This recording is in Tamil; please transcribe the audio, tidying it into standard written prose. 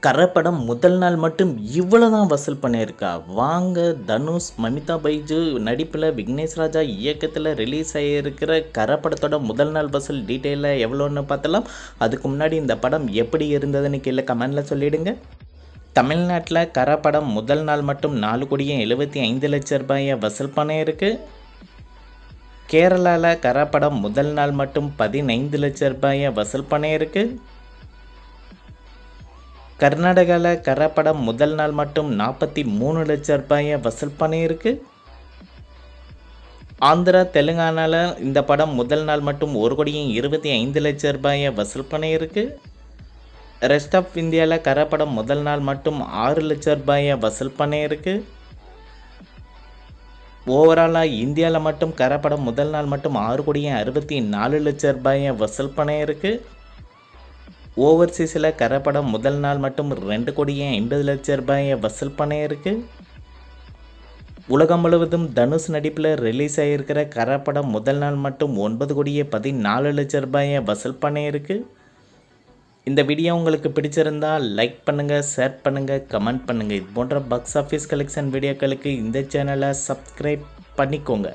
கரை முதல் நாள் மட்டும் இவ்வளோ தான் வசூல் பண்ணியிருக்கா? வாங்க தனுஷ், மமிதா பைஜு நடிப்பில் விக்னேஷ் ராஜா இயக்கத்தில் ரிலீஸ் ஆகியிருக்கிற கரை படத்தோட முதல் நாள் வசூல் டீட்டெயிலாக எவ்வளோன்னு பார்த்தலாம். அதுக்கு முன்னாடி இந்த படம் எப்படி இருந்ததுன்னு கீழே கமெண்டில் சொல்லிவிடுங்க. தமிழ்நாட்டில் கரை படம் முதல் நாள் மட்டும் 4,75,00,000 ரூபாயை வசூல் பண்ணியிருக்கு. கேரளாவில் கரை படம் முதல் நாள் மட்டும் 15 லட்சம் ரூபாயை வசூல் பண்ணியிருக்கு. கர்நாடகாவில் கரை படம் முதல் நாள் மட்டும் 43 லட்சம் ரூபாயை வசூல் பண்ணியிருக்கு. ஆந்திரா, தெலுங்கானாவில் இந்த படம் முதல் நாள் மட்டும் 1,25,00,000 ரூபாயை வசூல் பண்ணியிருக்கு. ரெஸ்ட் ஆஃப் இந்தியாவில் கரை படம் முதல் நாள் மட்டும் 6 லட்சம் ரூபாயை வசூல் பண்ணியிருக்கு. ஓவராலாக இந்தியாவில் மட்டும் கரை படம் முதல் நாள் மட்டும் 6,64,00,000 ரூபாயை வசூல் பண்ணியிருக்கு. ஓவர்சீஸில் கரை படம் முதல் நாள் மட்டும் 2,50,00,000 ரூபாயை வசூல் பண்ணியிருக்கு. உலகம் முழுவதும் தனுஷ் நடிப்பில் ரிலீஸ் ஆகியிருக்கிற கரை படம் முதல் நாள் மட்டும் 9,14,00,000 ரூபாயை வசூல் பண்ணியிருக்கு. இந்த வீடியோ உங்களுக்கு பிடிச்சிருந்தால் லைக் பண்ணுங்கள், ஷேர் பண்ணுங்கள், கமெண்ட் பண்ணுங்கள். இது போன்ற பாக்ஸ் ஆஃபீஸ் கலெக்ஷன் வீடியோக்களுக்கு இந்த சேனலை சப்ஸ்கிரைப் பண்ணிக்கோங்க.